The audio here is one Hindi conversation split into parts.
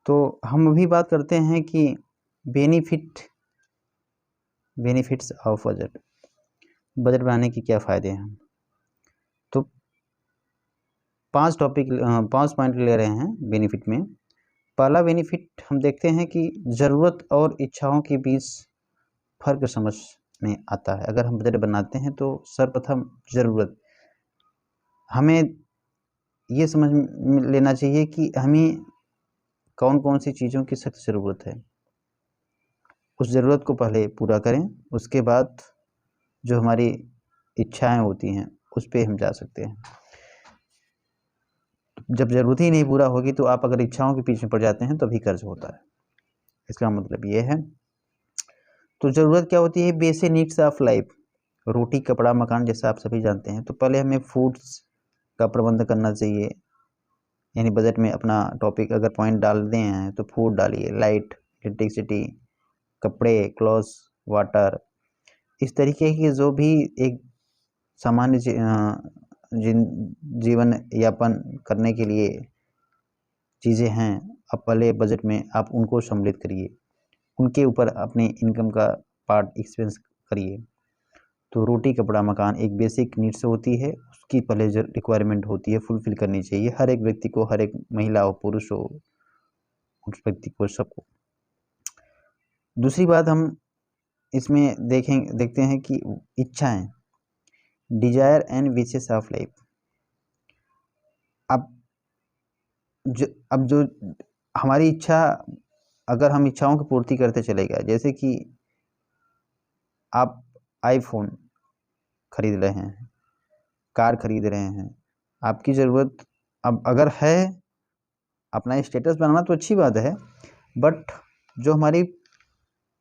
तो हम अभी बात करते हैं कि बेनिफिट्स ऑफ बजट बनाने के क्या फ़ायदे हैं। तो 5 पॉइंट ले रहे हैं बेनिफिट में। पहला बेनिफिट हम देखते हैं कि ज़रूरत और इच्छाओं के बीच फ़र्क समझ में आता है। अगर हम बजट बनाते हैं तो सर्वप्रथम ज़रूरत, हमें ये समझ लेना चाहिए कि हमें कौन कौन सी चीज़ों की सख्त ज़रूरत है, उस ज़रूरत को पहले पूरा करें। उसके बाद जो हमारी इच्छाएं होती हैं उस पे हम जा सकते हैं। जब ज़रूरत ही नहीं पूरा होगी तो आप अगर इच्छाओं के पीछे पड़ जाते हैं तो भी कर्ज होता है। इसका मतलब ये है। तो ज़रूरत क्या होती है? बेसिक नीड्स ऑफ लाइफ, रोटी कपड़ा मकान, जैसा आप सभी जानते हैं। तो पहले हमें फूड्स का प्रबंध करना चाहिए, यानी बजट में अपना टॉपिक अगर पॉइंट डालते हैं तो फूड डालिए, लाइट, इलेक्ट्रिसिटी, कपड़े, क्लॉथ्स, वाटर, इस तरीके की जो भी एक सामान्य जीवन यापन करने के लिए चीज़ें हैं, आप पहले बजट में आप उनको सम्मिलित करिए, उनके ऊपर अपने इनकम का पार्ट एक्सपेंस करिए। तो रोटी कपड़ा मकान एक बेसिक नीड्स होती है, उसकी पहले रिक्वायरमेंट होती है, फुलफिल करनी चाहिए हर एक व्यक्ति को, हर एक महिला हो पुरुष हो, उस व्यक्ति को, सबको। दूसरी बात हम इसमें देखते हैं कि इच्छाएं, desire and wishes of life. अब जो हमारी इच्छा, अगर हम इच्छाओं की पूर्ति करते चले गए, जैसे कि आप आईफोन खरीद रहे हैं, कार खरीद रहे हैं, आपकी ज़रूरत अब अगर है, अपना स्टेटस बनाना तो अच्छी बात है, बट जो हमारी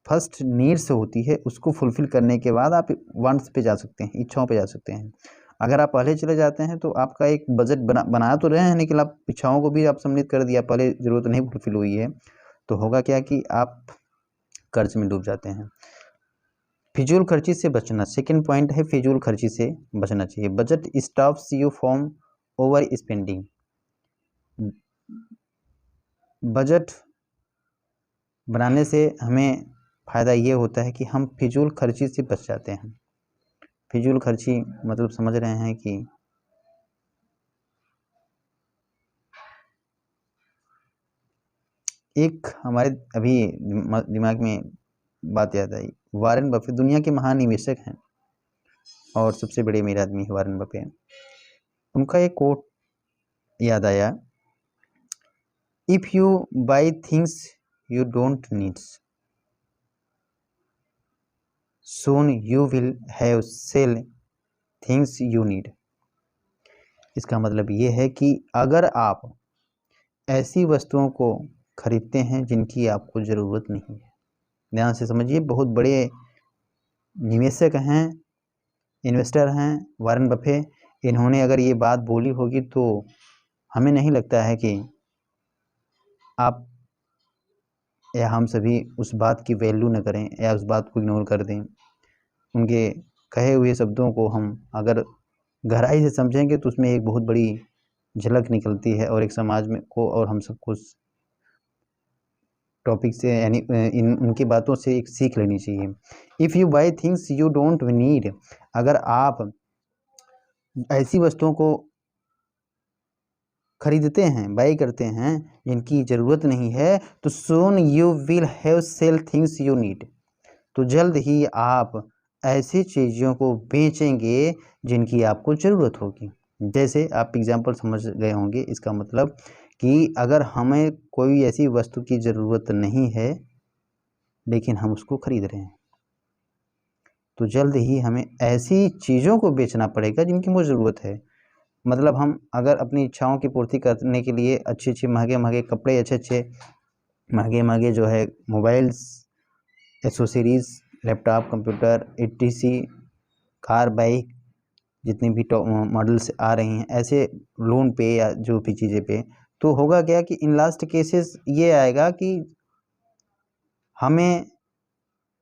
फर्स्ट नीड्स होती है उसको फुलफिल करने के बाद आप वांट्स पे जा सकते हैं, इच्छाओं पे जा सकते हैं। अगर आप पहले चले जाते हैं तो आपका एक बजट बनाया तो रहे हैं, लेकिन आप इच्छाओं को भी आप सम्मिलित कर दिया, पहले ज़रूरत नहीं फुलफिल हुई है, तो होगा क्या कि आप कर्ज में डूब जाते हैं। फिजूल खर्ची से बचना, सेकंड पॉइंट है, फिजूल खर्ची से बचना चाहिए। Budget stops you from over spending. Budget बनाने से हमें फ़ायदा ये होता है कि हम फिजूल खर्ची से बच जाते हैं। फिजूल खर्ची मतलब समझ रहे हैं कि एक हमारे अभी दिमाग में बात याद आई, वॉरेन बफे दुनिया के महान निवेशक हैं और सबसे बड़े अमीर आदमी है वॉरेन बफे। उनका एक कोट याद आया, if you by things you don't needs, soon you will have sell things you need। इसका मतलब ये है कि अगर आप ऐसी वस्तुओं को खरीदते हैं जिनकी आपको ज़रूरत नहीं है, ध्यान से समझिए, बहुत बड़े निवेशक हैं, इन्वेस्टर हैं वॉरेन बफे, इन्होंने अगर ये बात बोली होगी तो हमें नहीं लगता है कि आप या हम सभी उस बात की वैल्यू न करें या उस बात को इग्नोर कर दें। उनके कहे हुए शब्दों को हम अगर गहराई से समझेंगे तो उसमें एक बहुत बड़ी झलक निकलती है, और एक समाज में को और हम सबको टॉपिक से, यानी इन उनकी बातों से एक सीख लेनी चाहिए। If you by things you don't need, अगर आप ऐसी वस्तुओं को खरीदते हैं, बाई करते हैं जिनकी ज़रूरत नहीं है, तो soon you will have sell things you need, तो जल्द ही आप ऐसी चीज़ों को बेचेंगे जिनकी आपको ज़रूरत होगी। जैसे आप एग्जांपल समझ गए होंगे, इसका मतलब कि अगर हमें कोई ऐसी वस्तु की ज़रूरत नहीं है लेकिन हम उसको खरीद रहे हैं, तो जल्द ही हमें ऐसी चीज़ों को बेचना पड़ेगा जिनकी मुझे ज़रूरत है। मतलब हम अगर अपनी इच्छाओं की पूर्ति करने के लिए अच्छे महंगे कपड़े, अच्छे महंगे जो है mobiles, accessories, laptop, computer, etc, car, bike, जितनी भी मॉडल्स आ रही हैं, ऐसे लोन पे या जो भी चीज़ें पे, तो होगा क्या कि इन लास्ट केसेस ये आएगा कि हमें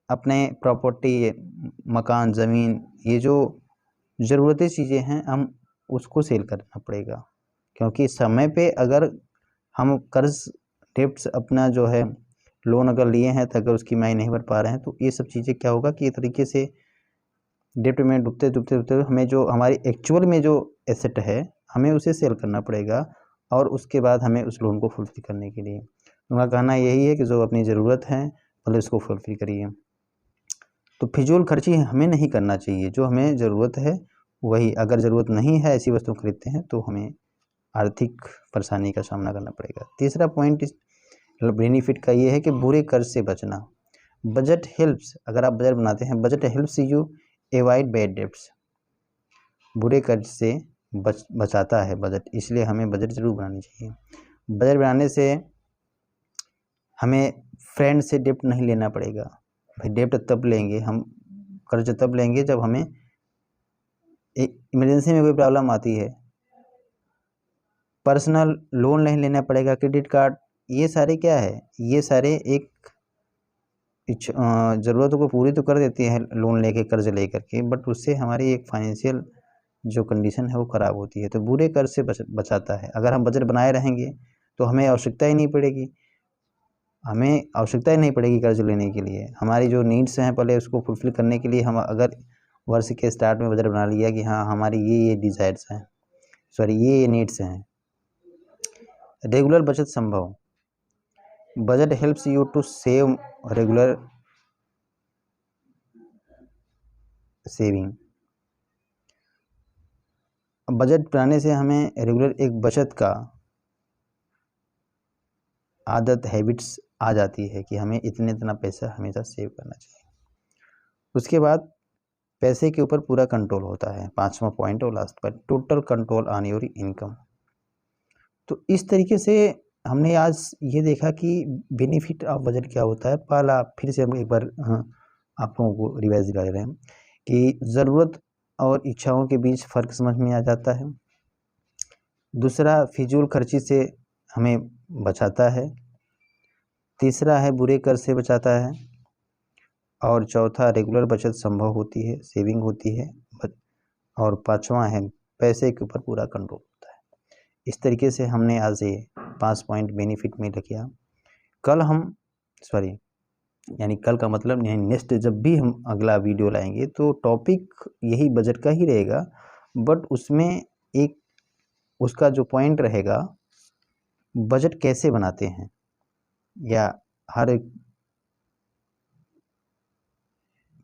अपने प्रॉपर्टी, मकान, ज़मीन, ये जो ज़रूरती चीज़ें हैं, हम उसको सेल करना पड़ेगा, क्योंकि समय पे अगर हम कर्ज डेप्ट्स अपना जो है लोन अगर लिए हैं तो अगर उसकी ईएमआई नहीं भर पा रहे हैं, तो ये सब चीज़ें क्या होगा कि ये तरीके से डेप्ट में डूबते डूबते डूबते हमें जो हमारी एक्चुअल में जो एसेट है हमें उसे सेल करना पड़ेगा, और उसके बाद हमें उस लोन को फुलफिल करने के लिए उनका कहना यही है कि जो अपनी ज़रूरत है पहले उसको फुलफिल करिए। तो फिजूल खर्ची हमें नहीं करना चाहिए, जो हमें ज़रूरत है वही, अगर ज़रूरत नहीं है ऐसी वस्तु खरीदते हैं तो हमें आर्थिक परेशानी का सामना करना पड़ेगा। तीसरा पॉइंट इस बेनिफिट का ये है कि बुरे कर्ज से बचना। बजट हेल्प्स, अगर आप बजट बनाते हैं, budget helps you avoid bad debts. बुरे कर्ज से बचाता है बजट, इसलिए हमें बजट ज़रूर बनानी चाहिए। बजट बनाने से हमें फ्रेंड से डेप्ट नहीं लेना पड़ेगा। भाई डेप्ट तब लेंगे हम, कर्ज तब लेंगे जब हमें एक इमरजेंसी में कोई प्रॉब्लम आती है। पर्सनल लोन नहीं लेना पड़ेगा, क्रेडिट कार्ड, ये सारे क्या है, ये सारे एक ज़रूरतों को पूरी तो कर देती है लोन लेके, कर्ज ले करके, बट उससे हमारी एक फाइनेंशियल जो कंडीशन है वो ख़राब होती है। तो बुरे कर्ज से बचाता है। अगर हम बजट बनाए रहेंगे तो हमें आवश्यकता ही नहीं पड़ेगी, कर्ज लेने के लिए। हमारी जो नीड्स हैं पहले उसको फुलफ़िल करने के लिए हम अगर वर्ष के स्टार्ट में बजट बना लिया कि हाँ हमारी ये डिज़ायर्स हैं, ये नीड्स हैं। रेगुलर बचत संभव। Budget helps you to save regular saving. Budget बनाने से हमें रेगुलर एक बचत का आदत, हैबिट्स आ जाती है कि हमें इतना पैसा हमेशा सेव करना चाहिए। उसके बाद पैसे के ऊपर पूरा कंट्रोल होता है, 5वां पॉइंट और लास्ट पर, total control on your income. तो इस तरीके से हमने आज ये देखा कि बेनिफिट ऑफ बजट क्या होता है। पहला फिर से हम एक बार आप लोगों को रिवाइज दिला रहे हैं कि ज़रूरत और इच्छाओं के बीच फ़र्क समझ में आ जाता है। दूसरा, फिजूल खर्ची से हमें बचाता है। तीसरा है बुरे कर्ज से बचाता है। और चौथा, रेगुलर बचत संभव होती है, सेविंग होती है। और पांचवा है पैसे के ऊपर पूरा कंट्रोल होता है। इस तरीके से हमने आज ये 5 पॉइंट बेनिफिट में लिखा। कल हम यानी कल का मतलब यानी नेक्स्ट जब भी हम अगला वीडियो लाएंगे तो टॉपिक यही बजट का ही रहेगा, बट उसमें एक उसका जो पॉइंट रहेगा बजट कैसे बनाते हैं, या हर एक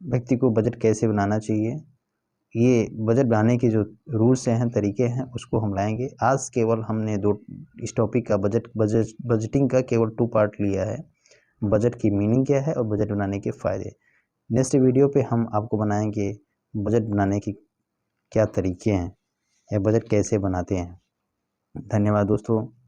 व्यक्ति को बजट कैसे बनाना चाहिए, ये बजट बनाने के जो रूल्स हैं, तरीके हैं, उसको हम लाएंगे। आज केवल हमने इस टॉपिक का बजटिंग का केवल 2 पार्ट लिया है। बजट की मीनिंग क्या है और बजट बनाने के फ़ायदे। नेक्स्ट वीडियो पे हम आपको बनाएंगे बजट बनाने की क्या तरीके हैं या बजट कैसे बनाते हैं। धन्यवाद दोस्तों।